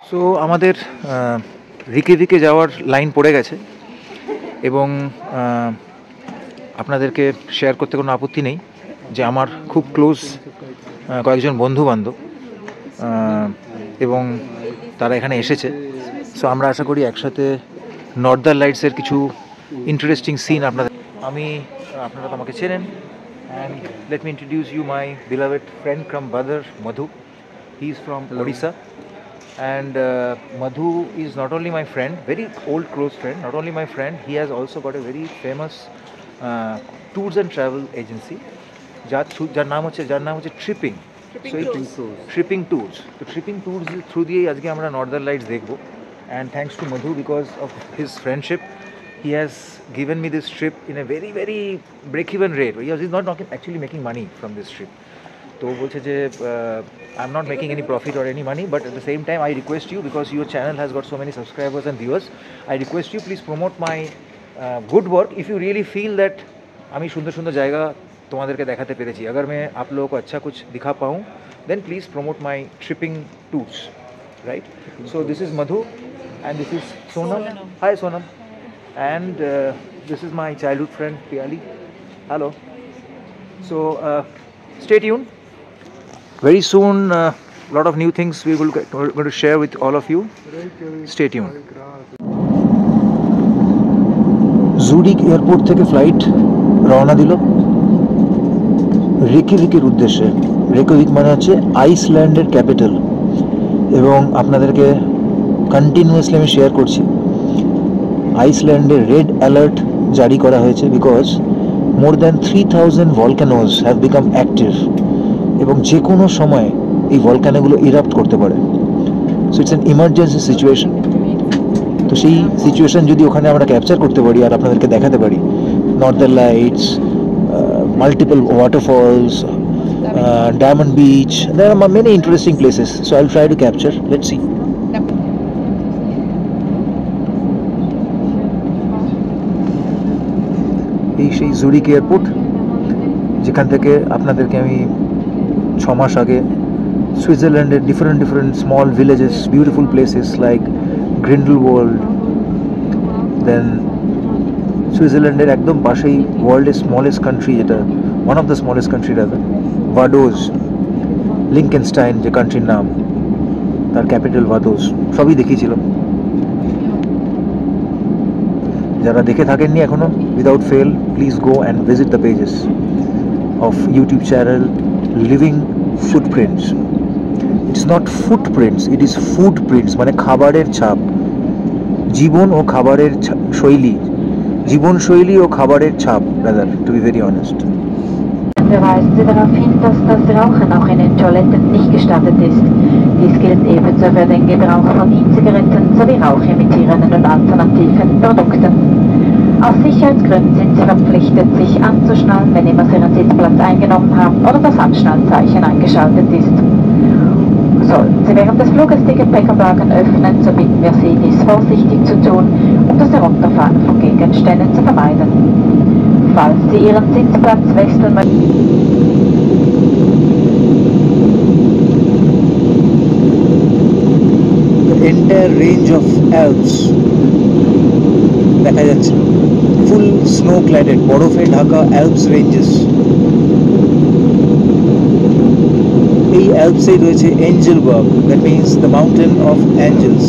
So আমাদের রিকে যাওয়ার line পড়ে গেছে এবং আপনাদেরকে শেয়ার করতে কোনো আপত্তি নেই যে আমার খুব ক্লোজ কয়েকজন বন্ধুবান্ধব এবং তারা এখানে এসেছে। সো আমরা আশা করি একসাথে নর্দার্ন লাইটসের কিছু ইন্টারেস্টিং সিন আপনারা তো আমাকে চেনেন। And let me introduce you my beloved friend cum brother Madhu. He is from Odisha. And Madhu is not only my friend, very old close friend, not only my friend, he has also got a very famous tours and travel agency যার নাম হচ্ছে tripping. So tripping tours, তো tripping tours through দিয়েই আজকে আমরা Northern lights দেখব। And thanks to Madhu because of his friendship he has given me this trip in a very very break-even rate. He is not actually making money from this trip. तो बोलছে যে I'm not making any profit or any money, but at the same time I request you, because your channel has got so many subscribers and viewers, I request you please promote my good work if you really feel that আমি সুন্দর সুন্দর জায়গা তোমাদেরকে দেখাতে পেরেছি। अगर मैं आप लोगों को अच्छा कुछ दिखा पाऊँ then please promote my tripping tours, right? So this is Madhu and this is Sonam. Hi Sonam. And this is my childhood friend Piali. Hello. So stay tuned. Very soon, lot of new things we're going to share with all of you. Stay tuned. Zurich airport থেকে flight রওনা দিল রেকিভিকের উদ্দেশ্যে। রেকিভিক মানে হচ্ছে আইসল্যান্ডের capital, এবং আপনাদেরকে continuously আমি share করছি আইসল্যান্ডে রেড অ্যালার্ট জারি করা হয়েছে because more than 3000 volcanoes have become active, এবং যে কোনো সময় এই ভলক্যানোগুলো ইরাপ্ট করতে পারে। So it's an emergency situation. তো সেই সিচুয়েশন যদি ওখানে আমরা ক্যাপচার করতে পারি আর আপনাদেরকে দেখাতে পারি northern lights, multiple waterfalls, Diamond Beach, there are many interesting places. So I will try to capture, let's see. এই সেই জুরিক এয়ারপোর্ট যেখান থেকে আপনাদেরকে আমি 6 মাস আগে সুইজারল্যান্ডের different small villages, beautiful places like Grindelwald, then সুইজারল্যান্ডের একদম পাশেই ওয়ার্ল্ডের স্মলেস্ট কান্ট্রি, যেটা one of the smallest country rather, Vaduz, Liechtenstein যে কান্ট্রির নাম, তার ক্যাপিটাল ভাদোজ, সবই দেখিয়েছিলাম। যারা দেখে থাকেননি এখনো, without fail please go and visit the pages of YouTube channel Living Footprints. It's not footprints, it is foodprints, মানে খাবারের ছাপ, জীবন ও খাবারের শৈলী, জীবনশৈলী ও খাবারের ছাপ, rather, to be very honest. Wir weisen Sie darauf hin, dass das Rauchen auch in den Toiletten nicht gestattet ist. Dies gilt ebenso für den Gebrauch von E-Zigaretten sowie rauchimitierenden und alternativen Produkten. Aus Sicherheitsgründen sind Sie verpflichtet, sich anzuschnallen, wenn immer Sie Ihren Sitzplatz eingenommen haben oder das Anschnallzeichen eingeschaltet ist. Sollten Sie während des Fluges die Gepäckanlagen öffnen, so bitten wir Sie, dies vorsichtig zu tun, um das Herunterfahren von Gegenständen zu vermeiden. Falls Sie Ihren Sitzplatz wechseln möchten. The entire range of Alps দেখা যাচ্ছে, ফুল snow ক্ল্যাডেড, বরফে Dhaka Alps ranges. এই অ্যালপসেই রয়েছে Engelberg, that means the mountain of angels,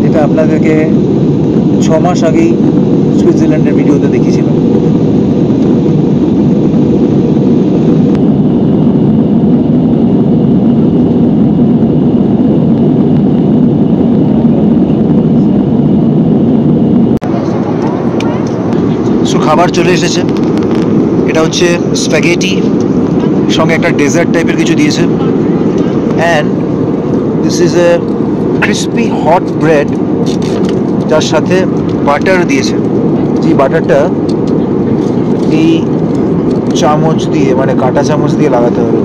যেটা আপনাদেরকে 6 মাস আগেই সুইজারল্যান্ডের ভিডিওতে দেখিয়েছিলাম। সো খাবার চলে এসেছে, এটা হচ্ছে স্প্যাগেটি, সঙ্গে একটা ডেজার্ট টাইপের কিছু দিয়েছে, and this is A crispy hot bread, যার সাথে বাটার দিয়েছে। যে বাটারটা এই চামচ দিয়ে, মানে কাঁটা চামচ দিয়ে লাগাতে হবে,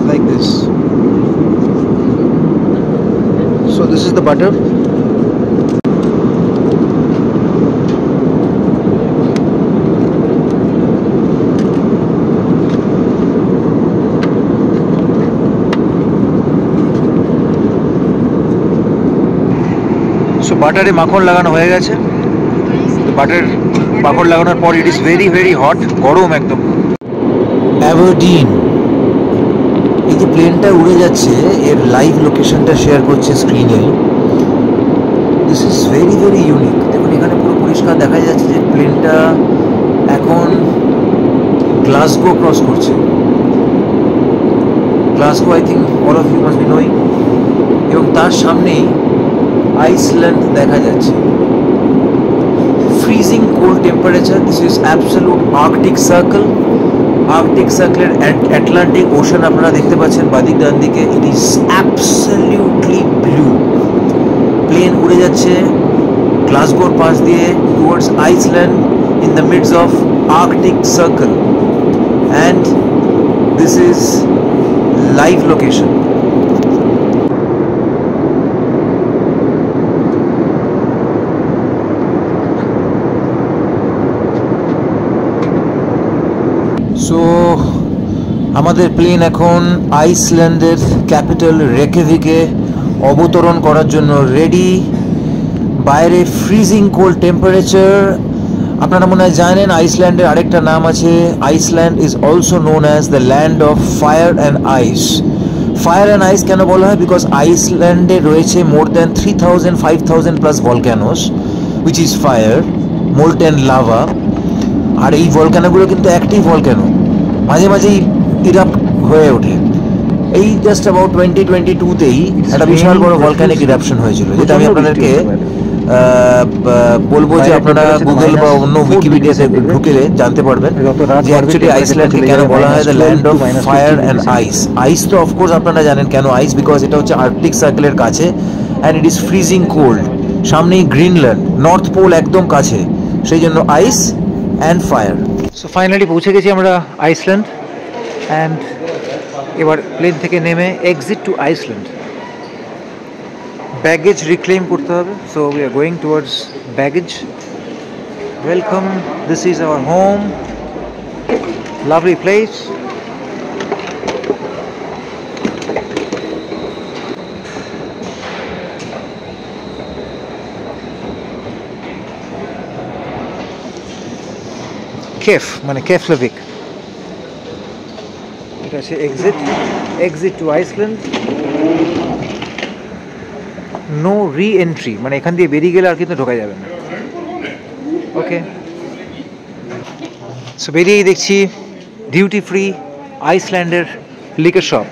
like this. So this is the butter. বাটারে মাখন লাগানো হয়ে গেছে। বাটার মাখন লাগানোর পর it is very very hot, গরম একদম। অ্যাবারডিন, এই যে প্লেনটা উড়ে যাচ্ছে এর লাইভ লোকেশনটা শেয়ার করছে স্ক্রিনে। This is very very unique. দেখুন এখানে পুরো পরিষ্কার দেখা যাচ্ছে যে প্লেনটা এখন গ্লাসগো ক্রস করছে। Glasgow I think all of you must be knowing. এবং তার সামনেই আইসল্যান্ড দেখা যাচ্ছে। Freezing cold temperature. This is absolute Arctic Circle. Arctic সার্কেলের অ্যাটলান্টিক ওশান আপনারা দেখতে পাচ্ছেন বাদিক ডান দিকে। It is absolutely blue. Plane উড়ে যাচ্ছে গ্লাসগোর পাশ দিয়ে towards Iceland in the midst of Arctic circle, and this is live location. So আমাদের প্লেন এখন আইসল্যান্ডের ক্যাপিটাল রেকেভিকে অবতরণ করার জন্য রেডি। বাইরে ফ্রিজিং কোল্ড টেম্পারেচার। আপনারা মনে হয় জানেন আইসল্যান্ডের আরেকটা নাম আছে। Iceland is also known as the land of fire and ice. Fire and ice কেন বলা হয়? বিকজ আইসল্যান্ডে রয়েছে more than 3000-5000 plus volcanoes which is fire, molten lava. আর এই ভলক্যানোগুলো কিন্তু অ্যাক্টিভ ভলক্যানো, মাঝে মাঝেই ইরাপ্ট হয়ে ওঠে। এই জাস্ট অ্যাবাউট 2022-তেই একটা বিশাল বড় ভলক্যানিক ইরাপশন হয়েছিল, যেটা আমি আপনাদেরকে বলবো যে আপনারা গুগল বা অন্য উইকিপিডিয়াতে ঢুকে জানতে পারবেন যে অ্যাকচুয়ালি আইসল্যান্ডকে কেন বলা হয় the land of fire and ice. Ice তো অফকোর্স আপনারা জানেন কেন আইস, বিকজ এটা হচ্ছে আর্কটিক সার্কেলের কাছে and it is freezing cold. সামনেই গ্রিনল্যান্ড, নর্থ পোল একদম কাছে, সেই জন্য ice and fire. So finally পৌঁছে গেছি আমরা আইসল্যান্ড, অ্যান্ড এবার প্লেন থেকে নেমে exit to Iceland. Baggage reclaim করতে হবে, so we are going towards baggage. Welcome, this is our home, lovely place. Kef মানে কেফলেভিক, এটা হচ্ছে exit to Iceland. No re entry, মানে এখান দিয়ে বেরিয়ে গেলে আর কিন্তু ঢোকা যাবে না। ওকে, সো বেরিয়েই দেখছি ডিউটি ফ্রি আইসল্যান্ডের liquor shop.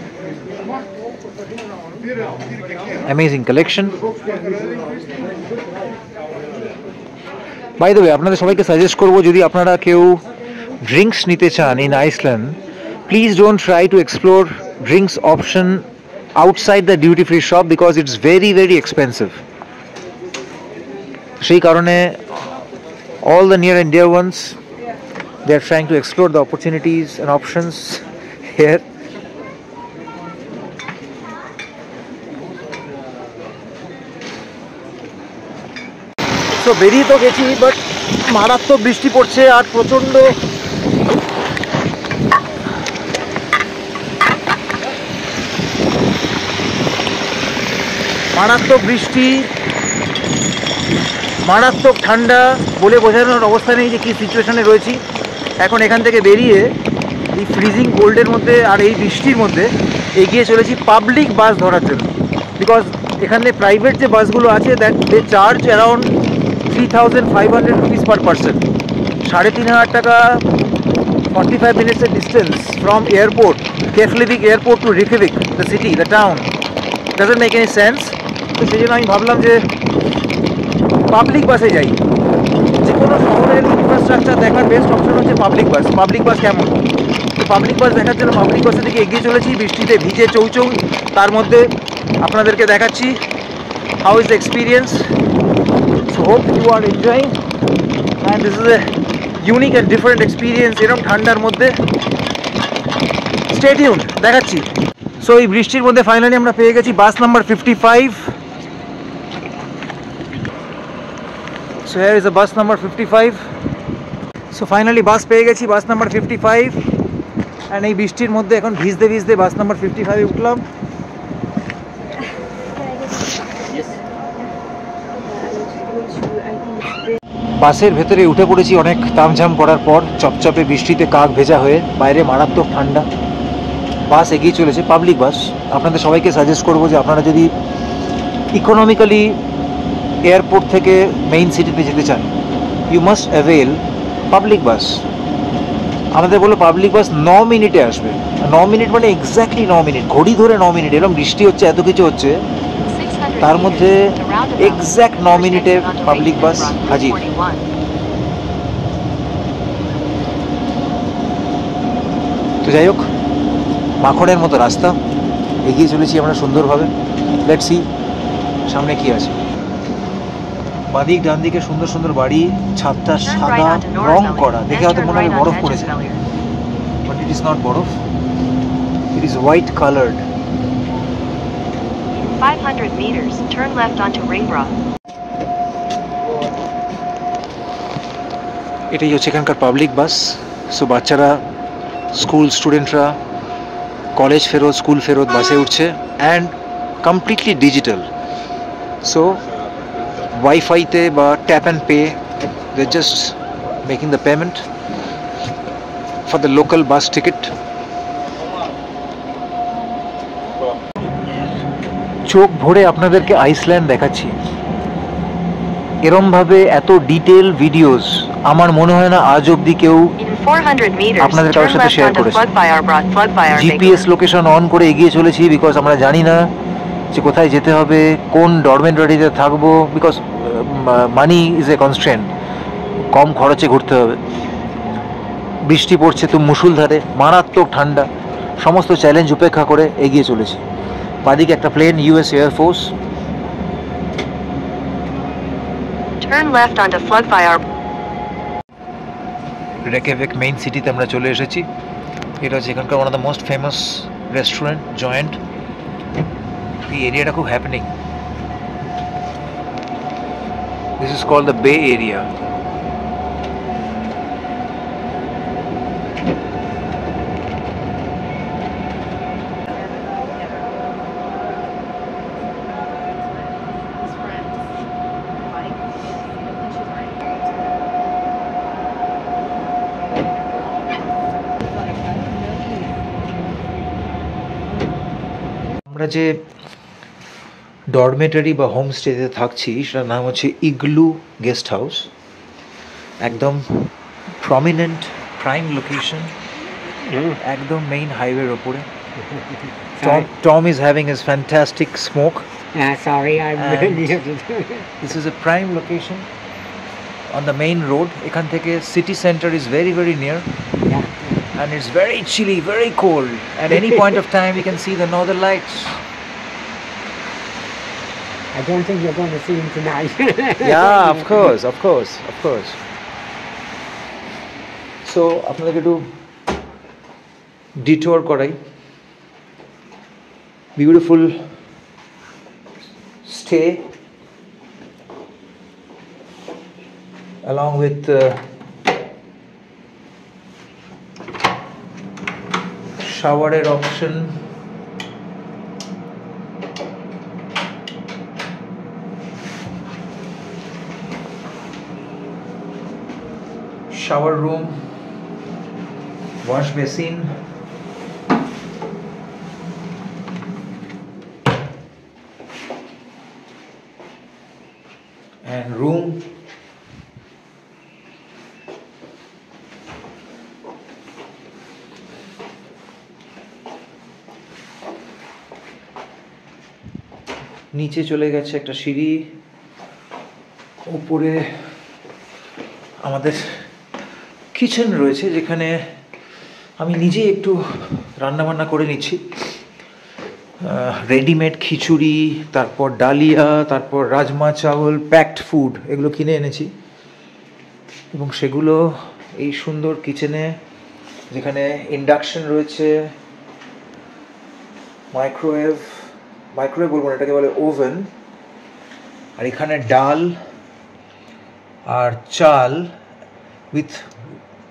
Amazing collection. By the way, আপনাদের সবাইকে সাজেস্ট করবো যদি আপনারা কেউ ড্রিঙ্কস নিতে চান in Iceland, please don't try to explore drinks option outside the duty free shop because it's very very expensive. সেই কারণে all the near and dear ones, they are trying to explore the opportunities and options here. So বেরিয়ে তো গেছি, but মারাত্মক বৃষ্টি পড়ছে আর প্রচণ্ড মারাত্মক বৃষ্টি, মারাত্মক ঠান্ডা, বলে বোঝানোর অবস্থা নেই যে কী সিচুয়েশনে রয়েছি। এখন এখান থেকে বেরিয়ে এই ফ্রিজিং কোল্ডের মধ্যে আর এই বৃষ্টির মধ্যে এগিয়ে চলেছি পাবলিক বাস ধরার জন্য, বিকজ এখানে প্রাইভেট যে বাসগুলো আছে that they charge around 3500 rupees per person. 3500 টাকা 45 মিনিটসের distance from airport, Keflavik airport to Reykjavik the city, the town, doesn't make any sense. তো সেই জন্য আমি ভাবলাম যে পাবলিক বাসে যাই। যে কোনো শহরের ইনফ্রাস্ট্রাকচার দেখার বেস্ট অপশন হচ্ছে পাবলিক বাস। পাবলিক বাস কেমন, তো পাবলিক বাস দেখার জন্য পাবলিক বাসের দিকে এগিয়ে চলেছি, বৃষ্টিতে ভিজে চৌচৌ। তার মধ্যে আপনাদেরকে দেখাচ্ছি how is the experience. So hope you are enjoying, and this is a unique and different experience এরকম ঠান্ডার মধ্যে। স্টে টিউনড, দেখাচ্ছি। সো এই বৃষ্টির মধ্যে ফাইনালি আমরা পেয়ে গেছি bus number 55। So here is the bus number 55. So finally বাস পেয়ে গেছি, বাস নাম্বার 55, অ্যান্ড এই বৃষ্টির মধ্যে এখন ভিজতে ভিজতে বাস নাম্বার 55-এ উঠলাম। বাসের ভেতরে উঠে পড়েছি অনেক তামঝাম করার পর, চপচপে বৃষ্টিতে কাক ভেজা হয়ে, বাইরে মারাত্মক ঠান্ডা। বাস এগিয়ে চলেছে, পাবলিক বাস। আপনাদের সবাইকে সাজেস্ট করবো যে আপনারা যদি ইকোনমিক্যালি এয়ারপোর্ট থেকে মেইন সিটিতে যেতে চান, you must avail public bus. আমাদের বলো পাবলিক বাস 9 মিনিটে আসবে। 9 মিনিট মানে এক্স্যাক্টলি 9 মিনিট, ঘড়ি ধরে 9 মিনিট। এরকম বৃষ্টি হচ্ছে, এত কিছু হচ্ছে, তার মধ্যে এক্স্যাক্ট 9 মিনিটে পাবলিক বাস হাজির। তো যাই হোক, মাখনের মতো রাস্তা, এগিয়ে চলেছি আমরা সুন্দরভাবে। লেটস সি সামনে কি আছে। বাদিক ডান দিকে সুন্দর সুন্দর বাড়ি, ছাদটা সাদা রং করা, দেখে হয়তো মনে হয় বরফ পড়েছে, বাট ইট ইজ নট বরফ, it is white coloured. 500 meters, turn left onto Ring Road. এটাই হচ্ছে এখানকার পাবলিক বাস। সো বাচ্চারা, স্টুডেন্টরা কলেজ ফেরত, স্কুল ফেরত বাসে উঠছে, অ্যান্ড কমপ্লিটলি ডিজিটাল। সো ওয়াইফাইতে বা tap and pay, they just making the payment for the local bus ticket. চোখ ভরে আপনাদেরকে আইসল্যান্ড দেখাচ্ছি। এরমভাবে এত ডিটেল ভিডিওস আমার মনে হয় না আজ অবধি কেউ আপনাদের কারোর সাথে শেয়ার করেছে। জিপিএস লোকেশন অন করে এগিয়ে চলেছি, বিকজ আমরা জানি না যে কোথায় যেতে হবে, কোন ডরমেটরিতে থাকবো, because money is a constraint, কম খরচে ঘুরতে হবে। বৃষ্টি পড়ছে তো মুষলধারে, মারাত্মক ঠান্ডা, সমস্ত চ্যালেঞ্জ উপেক্ষা করে এগিয়ে চলেছি। বাদিকে একটা plane, US Air Force. Turn left onto Floodfire. Reykjavik main সিটিতে আমরা চলে এসেছি। এটা হচ্ছে এখানকার one of the most famous restaurant, joint. এই এরিয়াটা খুব happening. This is called the bay area. আমরা যে ডরমেটরি বা হোমস্টেতে থাকছি সেটার নাম হচ্ছে ইগলু গেস্ট হাউস। একদম প্রমিনেন্ট প্রাইম লোকেশন, একদম মেইন হাইওয়ের ওপরে। Tom is having his fantastic smoke. Sorry, I'm And new to this is a prime location on the main road. এখান থেকে city center is very very near, and it's very chilly, very cold. At any point of time we can see the northern lights. I don't think you're going to see him tonight. Yeah, of course. So আপনাদেরকে একটু detour করাই। Beautiful stay along with শাওয়ারের option, shower room, wash basin, and room. নিচে চলে গেছে একটা সিঁড়ি, উপরে আমাদের কিচেন রয়েছে, যেখানে আমি নিজে একটু রান্নাবান্না করে নিচ্ছি। রেডিমেড খিচুড়ি, তারপর ডালিয়া, তারপর রাজমা চাওল, প্যাকড ফুড, এগুলো কিনে এনেছি এবং সেগুলো এই সুন্দর কিচেনে, যেখানে ইন্ডাকশন রয়েছে, মাইক্রোওয়েভ বলবো না, এটাকে বলে ওভেন, আর এখানে ডাল আর চাল উইথ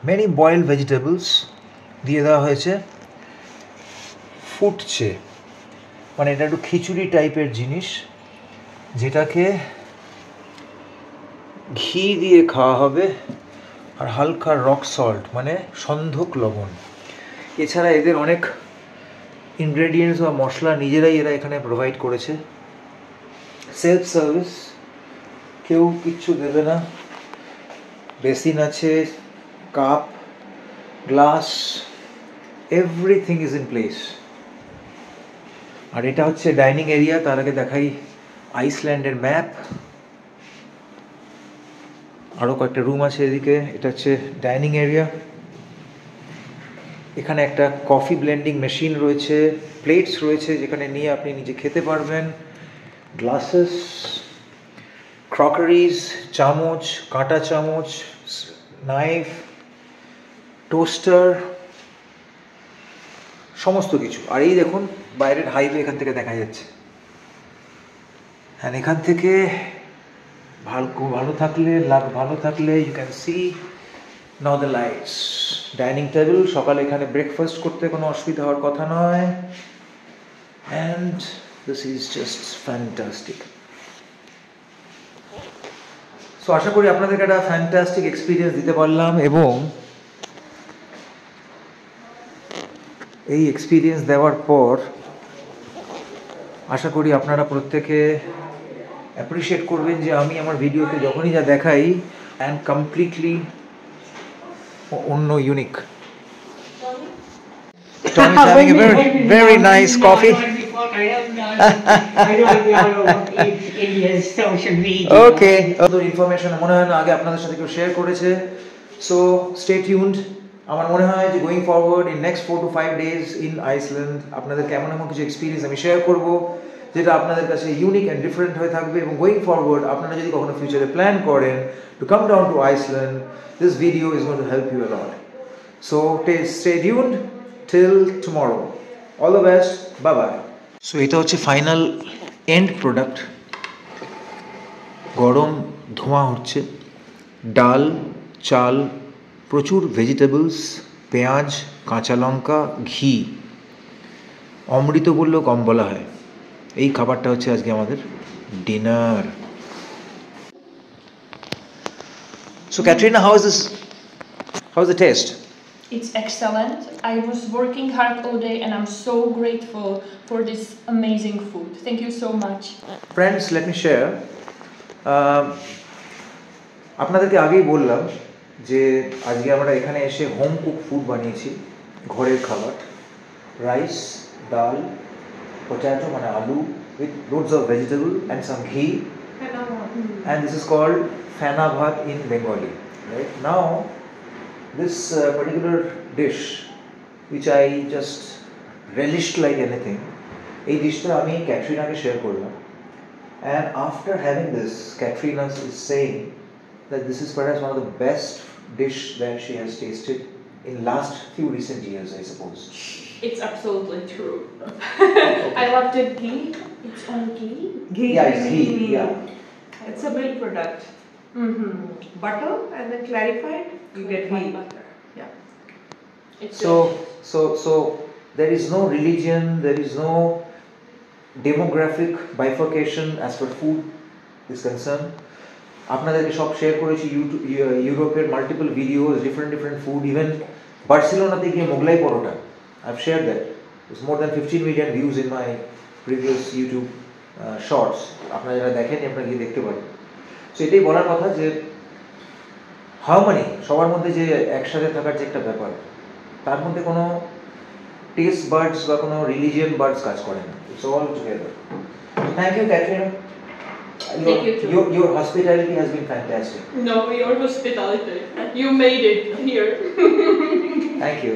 মেনি বয়েলড ভেজিটেবলস দিয়ে দেওয়া হয়েছে, ফুটছে। মানে এটা একটু খিচুড়ি টাইপের জিনিস, যেটাকে ঘি দিয়ে খাওয়া হবে আর হালকা রক সল্ট মানে সন্ধক লবণ। এছাড়া এদের অনেক ইনগ্রেডিয়েন্টস বা মশলা নিজেরাই এরা এখানে প্রোভাইড করেছে। সেলফ সার্ভিস, কেউ কিচ্ছু দেবে না। বেসিন আছে, cup, glass, everything is in place. আর এটা হচ্ছে ডাইনিং এরিয়া। তার আগে দেখাই আইসল্যান্ডের ম্যাপ। আরও কয়েকটা রুম আছে এদিকে। এটা হচ্ছে ডাইনিং এরিয়া। এখানে একটা কফি ব্লেন্ডিং মেশিন রয়েছে, প্লেটস রয়েছে যেখানে নিয়ে আপনি নিজে খেতে পারবেন, গ্লাসেস, ক্রকারিজ, চামচ, কাঁটা চামচ, নাইফ, টোস্টার, সমস্ত কিছু। আর এই দেখুন বাইরের হাইওয়ে এখান থেকে দেখা যাচ্ছে। হ্যাঁ, এখান থেকে ভালো থাকলে you can see now the lights. Dining table, সকালে এখানে ব্রেকফাস্ট করতে কোনো অসুবিধা হওয়ার কথা নয়। And this is just fantastic. So আশা করি আপনাদেরকে একটা ফ্যান্টাস্টিক এক্সপিরিয়েন্স দিতে পারলাম, এবং এই এক্সপিরিয়েন্স দেওয়ার পর আশা করি আপনারা প্রত্যেকে অ্যাপ্রিশিয়েট করবেন যে আমি আমার ভিডিওতে যখনই যা দেখাই অ্যান্ড কমপ্লিটলি অন্য, unique. Tom is having a very nice coffee. I don't know India's social media. Okay. Information মনে হয় না আগে আপনাদের সাথে কেউ শেয়ার করেছে। So stay tuned. আমার মনে হয় যে going forward in next 4 to 5 days in Iceland আপনাদের কেমন এমন কিছু এক্সপিরিয়েন্স আমি শেয়ার করব যেটা আপনাদের কাছে ইউনিক অ্যান্ড ডিফারেন্ট হয়ে থাকবে। এবং গোয়িং ফরওয়ার্ড আপনারা যদি কখনো ফিউচারে প্ল্যান করেন to come down to Iceland, this video is going to help you a lot. So stay tuned till tomorrow. All the best. Bye bye. So এটা হচ্ছে ফাইনাল এন্ড প্রোডাক্ট। গরম ধোঁয়া হচ্ছে, ডাল, চাল, প্রচুর ভেজিটেবলস, পেঁয়াজ, কাঁচা লঙ্কা, ঘি, অমৃত বললেও কম বলা হয়। এই খাবারটা হচ্ছে আজকে আমাদের dinner. So Katrina, how is this? How's the taste? It's excellent. I was working hard all day and I'm so grateful for this amazing food. Thank you so much. Friends, let me share. আপনাদেরকে আগেই বললাম যে আজকে আমরা এখানে এসে home cook food বানিয়েছি, ঘরের খাবার। রাইস, ডাল, পটেটো মানে আলু, with loads of vegetable and some ghee. And this is called fena bhat in Bengali. Right now, this particular dish, which I just relished like anything, এই ডিশটা আমি ক্যাটরিনাকে share করলাম। And after having this, Katrina is saying that this is perhaps one of the best dish that she has tasted in last few recent years, I suppose. It's absolutely true. I love the ghee. It's on ghee. Yeah, it's ghee. Yeah. It's a milk product. Mm-hmm. Butter and then clarified, you get ghee. Butter. Yeah. It's So there is no religion, there is no demographic bifurcation as far as food is concerned. আপনাদেরকে সব share করেছি ইউরোপের multiple videos, different food. Even বার্সেলোনাতে গিয়ে মোগলাই পরোটা, I've shared that. There's more than 15 million views in my previous YouTube shorts. আপনারা যারা দেখেননি আপনারা গিয়ে দেখতে পারেন। সো এটাই বলার কথা যে হারমনি, সবার মধ্যে যে একসাথে থাকার যে একটা ব্যাপার, তার মধ্যে কোনো টেস্ট বার্ডস বা কোনো রিলিজিয়ান বার্ডস কাজ করে না। It's all together. Thank you Katrina. Thank you too. Your hospitality has been fantastic. No, your hospitality. You made it here. Thank you.